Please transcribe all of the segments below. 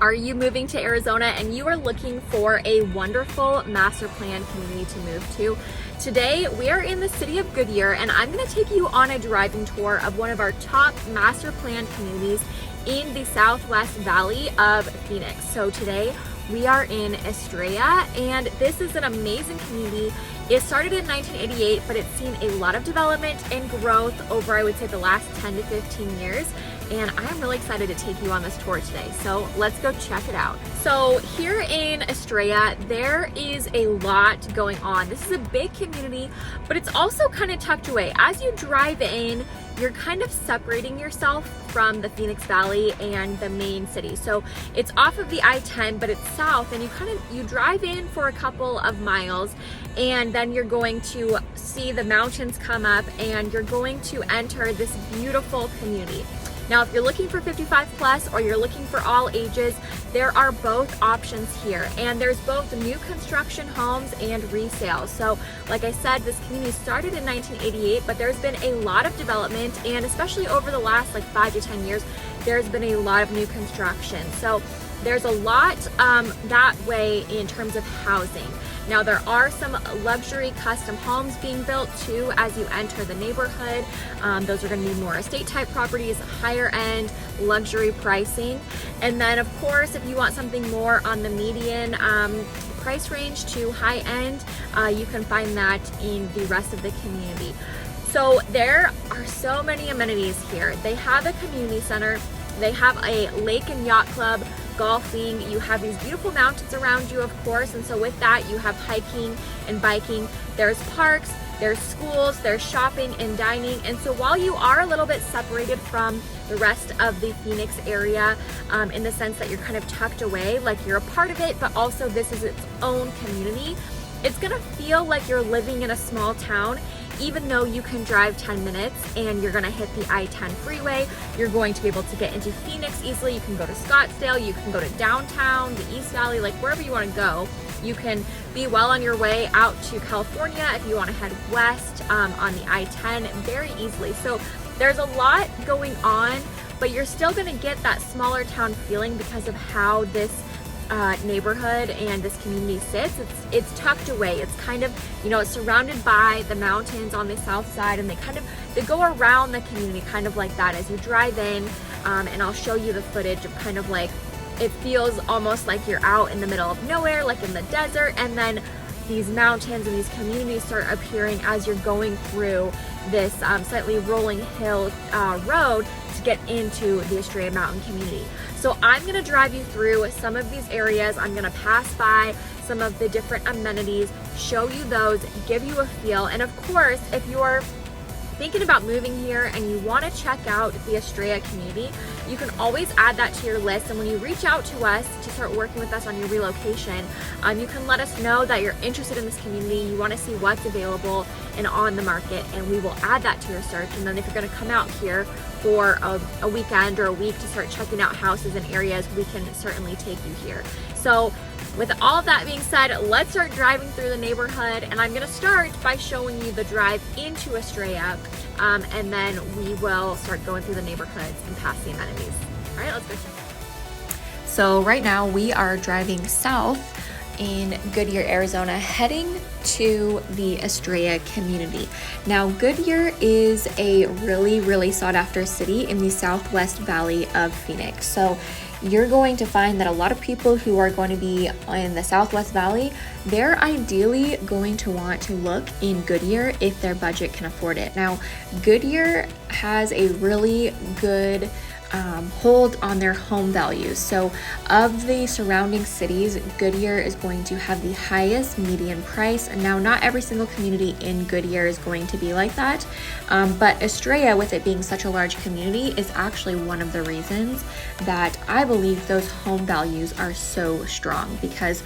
Are you moving to Arizona and you are looking for a wonderful master plan community to move to? Today we are in the city of Goodyear and I'm going to take you on a driving tour of one of our top master plan communities in the Southwest Valley of Phoenix. So today we are in Estrella and this is an amazing community. It started in 1988, but it's seen a lot of development and growth over, I would say, the last 10 to 15 years. And I'm really excited to take you on this tour today. So let's go check it out. So here in Estrella, there is a lot going on. This is a big community, but it's also kind of tucked away. As you drive in, you're kind of separating yourself from the Phoenix Valley and the main city. So it's off of the I-10, but it's south, and you drive in for a couple of miles, and then you're going to see the mountains come up, and you're going to enter this beautiful community. Now, if you're looking for 55 plus or you're looking for all ages, there are both options here. And there's both new construction homes and resale. So like I said, this community started in 1988, but there's been a lot of development, and especially over the last 5 to 10 years, there's been a lot of new construction. So there's a lot that way in terms of housing. Now there are some luxury custom homes being built too as you enter the neighborhood. Those are going to be more estate type properties, higher end luxury pricing. And then of course, if you want something more on the median price range to high end, you can find that in the rest of the community. So there are so many amenities here. They have a community center. They have a lake and yacht club, golfing. You have these beautiful mountains around you, of course, and so with that you have hiking and biking. There's parks, there's schools, there's shopping and dining. And so while you are a little bit separated from the rest of the Phoenix area, in the sense that you're kind of tucked away, like you're a part of it, but also this is its own community, it's gonna feel like you're living in a small town. Even though you can drive 10 minutes and you're gonna hit the I-10 freeway, you're going to be able to get into Phoenix easily. You can go to Scottsdale, you can go to downtown, the East Valley, wherever you wanna go. You can be well on your way out to California if you wanna head west on the I-10 very easily. So there's a lot going on, but you're still gonna get that smaller town feeling because of how this neighborhood and this community sits. It's tucked away. It's kind of, it's surrounded by the mountains on the south side, and they go around the community kind of like that as you drive in. And I'll show you the footage of kind of it feels almost like you're out in the middle of nowhere, like in the desert, and then these mountains and these communities start appearing as you're going through this slightly rolling hill road to get into the Estrella Mountain community. So I'm gonna drive you through some of these areas. I'm gonna pass by some of the different amenities, show you those, give you a feel. And of course, if you're thinking about moving here and you wanna check out the Estrella community, you can always add that to your list. And when you reach out to us to start working with us on your relocation, you can let us know that you're interested in this community, you wanna see what's available and on the market, and we will add that to your search. And then if you're gonna come out here for a weekend or a week to start checking out houses and areas, we can certainly take you here. So with all of that being said, let's start driving through the neighborhood, and I'm gonna start by showing you the drive into Estrella, and then we will start going through the neighborhoods and past the amenities. All right, let's go check. So right now we are driving south in Goodyear, Arizona, heading to the Estrella community. Now, Goodyear is a really, really sought after city in the Southwest Valley of Phoenix. So you're going to find that a lot of people who are going to be in the Southwest Valley, they're ideally going to want to look in Goodyear if their budget can afford it. Now, Goodyear has a really good hold on their home values. So of the surrounding cities, Goodyear is going to have the highest median price. And now not every single community in Goodyear is going to be like that. But Estrella, with it being such a large community, is actually one of the reasons that I believe those home values are so strong, because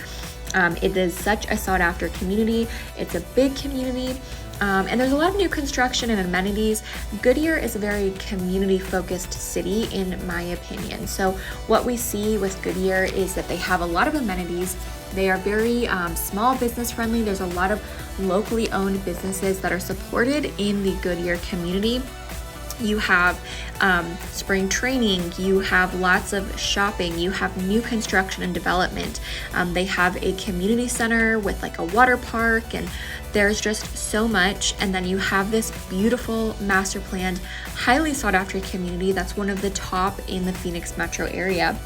it is such a sought after community. It's a big community. And there's a lot of new construction and amenities. Goodyear is a very community-focused city, in my opinion. So what we see with Goodyear is that they have a lot of amenities. They are very small business friendly. There's a lot of locally owned businesses that are supported in the Goodyear community. You have spring training, you have lots of shopping, you have new construction and development. They have a community center with like a water park, and there's just so much. And then you have this beautiful master planned, highly sought after community that's one of the top in the Phoenix metro area.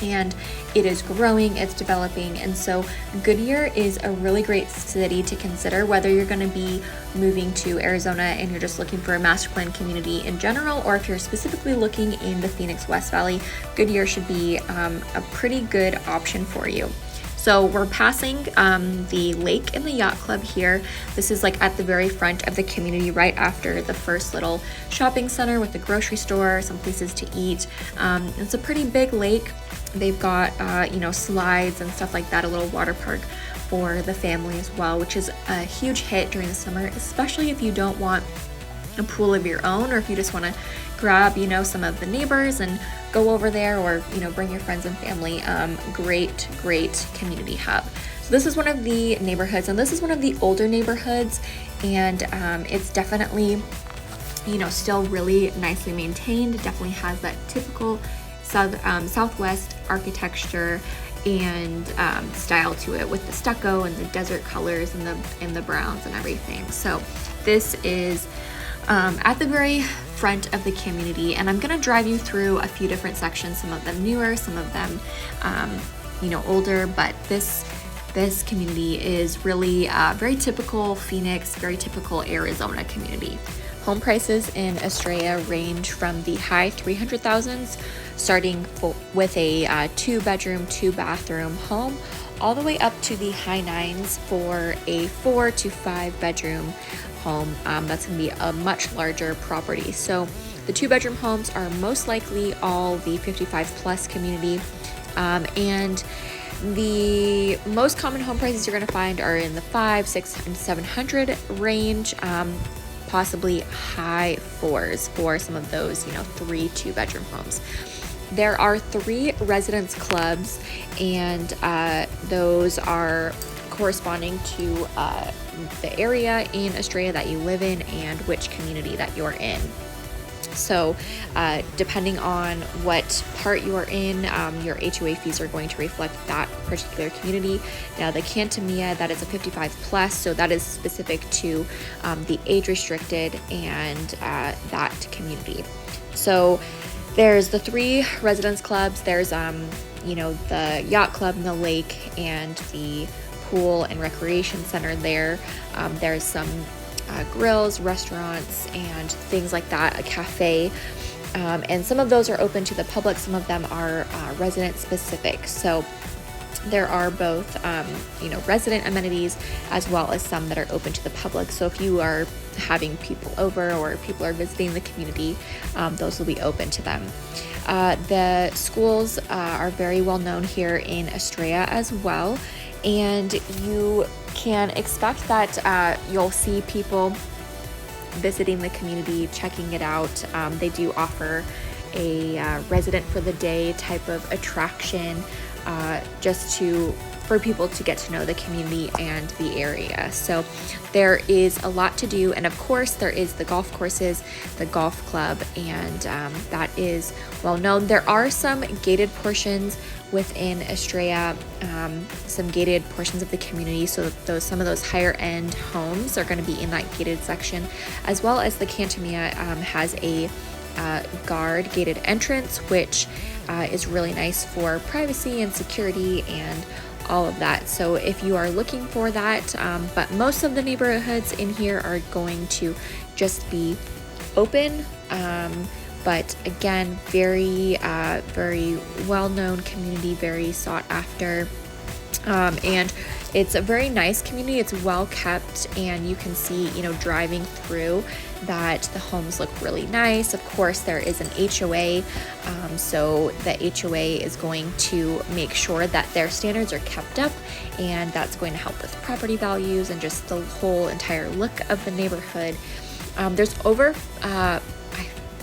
And it is growing, it's developing, and so Goodyear is a really great city to consider, whether you're going to be moving to Arizona and you're just looking for a master plan community in general, or if you're specifically looking in the Phoenix West Valley. Goodyear should be a pretty good option for you. So we're passing the lake and the yacht club here. This is like at the very front of the community, right after the first little shopping center with the grocery store, some places to eat. It's a pretty big lake. They've got, slides and stuff like that, a little water park for the family as well, which is a huge hit during the summer, especially if you don't want a pool of your own, or if you just want to grab, some of the neighbors and go over there, or, bring your friends and family. Great community hub. So this is one of the neighborhoods, and this is one of the older neighborhoods, and it's definitely, still really nicely maintained. It definitely has that typical Southwest architecture and style to it, with the stucco and the desert colors and the browns and everything. So this is at the very front of the community, and I'm going to drive you through a few different sections, some of them newer, some of them older, but this community is really very typical Phoenix, very typical Arizona community. Home prices in Estrella range from the high 300,000s, starting with a 2-bedroom, 2-bathroom home, all the way up to the high 9s for a 4 to 5-bedroom home. That's going to be a much larger property. So the 2-bedroom homes are most likely all the 55 plus community, and the most common home prices you're going to find are in the 500, 600, and 700 range. Possibly high 4s for some of those, 3 2-bedroom homes. There are 3 residence clubs, and those are corresponding to the area in Estrella that you live in and which community that you're in. So depending on what part you are in, your HOA fees are going to reflect that particular community. Now the Cantamia, that is a 55 plus, so that is specific to the age restricted and that community. So there's the 3 residence clubs. There's the yacht club and the lake and the pool and recreation center there. There's some grills, restaurants, and things like that, a cafe, and some of those are open to the public, some of them are resident specific. So there are both resident amenities as well as some that are open to the public. So if you are having people over or people are visiting the community, those will be open to them. The schools are very well known here in Estrella as well, and you can expect that you'll see people visiting the community, checking it out. They do offer a resident for the day type of attraction, just for people to get to know the community and the area. So there is a lot to do, and of course there is the golf courses, the golf club, and that is well known. There are some gated portions within Estrella, some gated portions of the community, so some of those higher end homes are going to be in that gated section, as well as the Cantamia has a guard gated entrance, which is really nice for privacy and security and all of that. So if you are looking for that, but most of the neighborhoods in here are going to just be open, but again, very well-known community, very sought after, and it's a very nice community. It's well kept, and you can see, driving through that the homes look really nice. Of course, there is an HOA, so the HOA is going to make sure that their standards are kept up, and that's going to help with property values and just the whole entire look of the neighborhood. There's over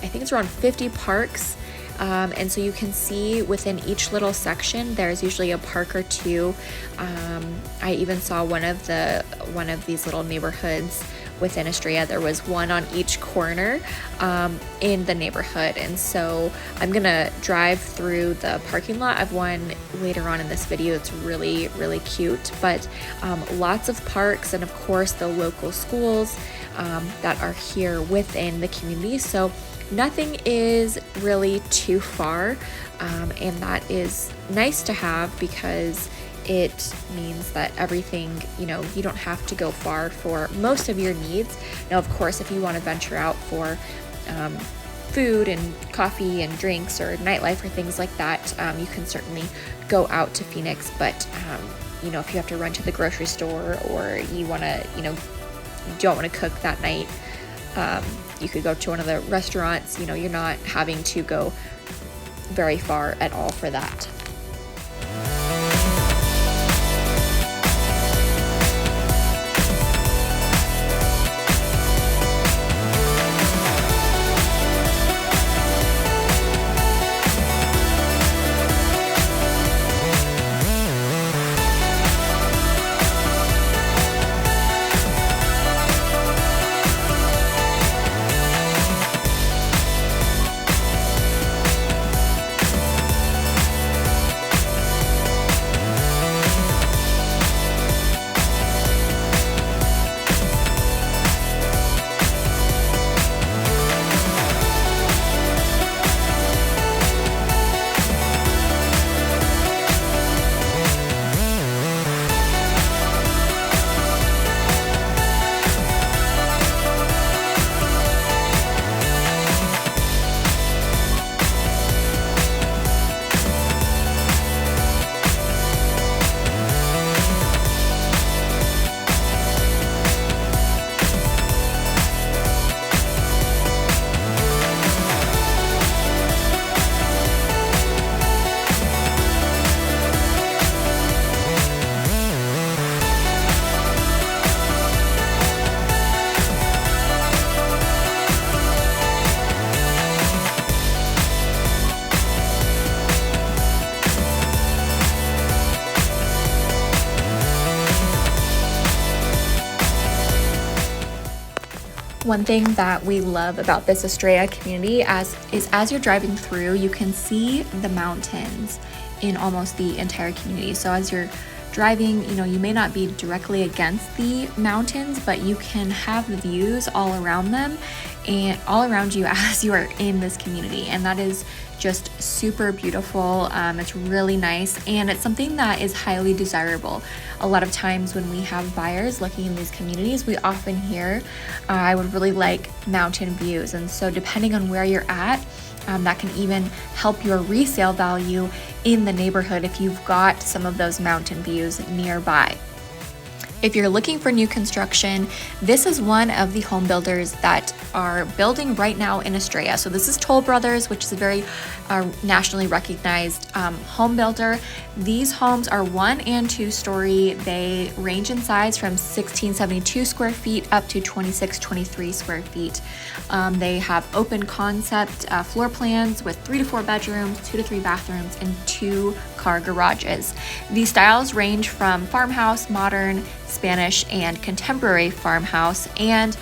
I think it's around 50 parks, and so you can see within each little section there's usually a park or two. I even saw one of these little neighborhoods within Estrella. There was one on each corner in the neighborhood. And so I'm gonna drive through the parking lot of one later on in this video. It's really, really cute, but lots of parks, and of course the local schools that are here within the community. So nothing is really too far, and that is nice to have because it means that everything, you don't have to go far for most of your needs. Now, of course, if you want to venture out for food and coffee and drinks or nightlife or things like that, you can certainly go out to Phoenix. But, if you have to run to the grocery store, or you want to, don't want to cook that night, you could go to one of the restaurants. You're not having to go very far at all for that. One thing that we love about this Estrella community is as you're driving through, you can see the mountains in almost the entire community. So as you're driving, you may not be directly against the mountains, but you can have the views all around them and all around you as you are in this community. And that is just super beautiful. It's really nice, and it's something that is highly desirable. A lot of times when we have buyers looking in these communities, we often hear, I would really like mountain views. And so depending on where you're at, that can even help your resale value in the neighborhood if you've got some of those mountain views nearby. If you're looking for new construction, this is one of the home builders that are building right now in Estrella. So this is Toll Brothers, which is a very nationally recognized home builder. These homes are 1 and 2 story. They range in size from 1672 square feet up to 2623 square feet. They have open concept floor plans with 3 to 4 bedrooms, 2 to 3 bathrooms, and 2 car garages. These styles range from farmhouse, modern, Spanish, and contemporary farmhouse, and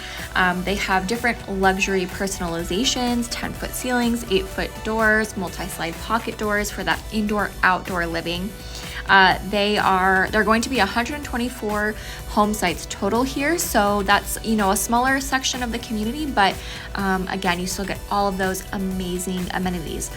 they have different luxury personalizations: 10-foot ceilings, 8-foot doors, multi-slide pocket doors for that indoor-outdoor living. They're going to be 124 home sites total here, so that's a smaller section of the community, but again, you still get all of those amazing amenities.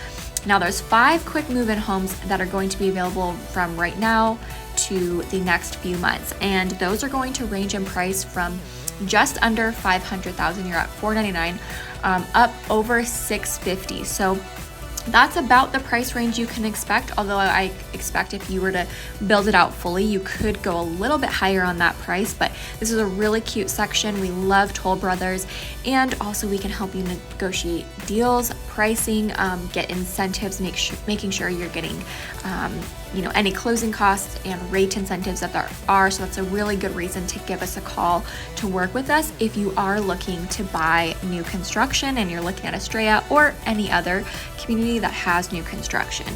Now there's 5 quick move-in homes that are going to be available from right now to the next few months, and those are going to range in price from just under $500,000, you're at $499, up over $650. So that's about the price range you can expect, although I expect if you were to build it out fully, you could go a little bit higher on that price. But this is a really cute section. We love Toll Brothers, and also we can help you negotiate deals, pricing, get incentives, making sure you're getting any closing costs and rate incentives that there are. So that's a really good reason to give us a call to work with us if you are looking to buy new construction and you're looking at Estrella or any other community that has new construction.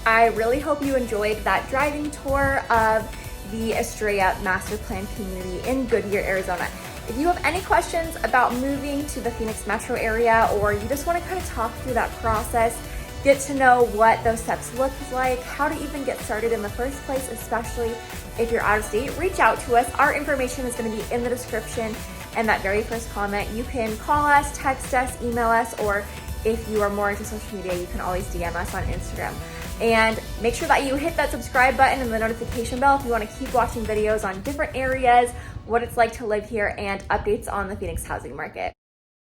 I really hope you enjoyed that driving tour of the Estrella Master Plan community in Goodyear, Arizona. If you have any questions about moving to the Phoenix metro area, or you just want to kind of talk through that process, get to know what those steps look like, how to even get started in the first place, especially if you're out of state, reach out to us. Our information is going to be in the description and that very first comment. You can call us, text us, email us, or if you are more into social media, you can always DM us on Instagram. And make sure that you hit that subscribe button and the notification bell if you want to keep watching videos on different areas, what it's like to live here, and updates on the Phoenix housing market.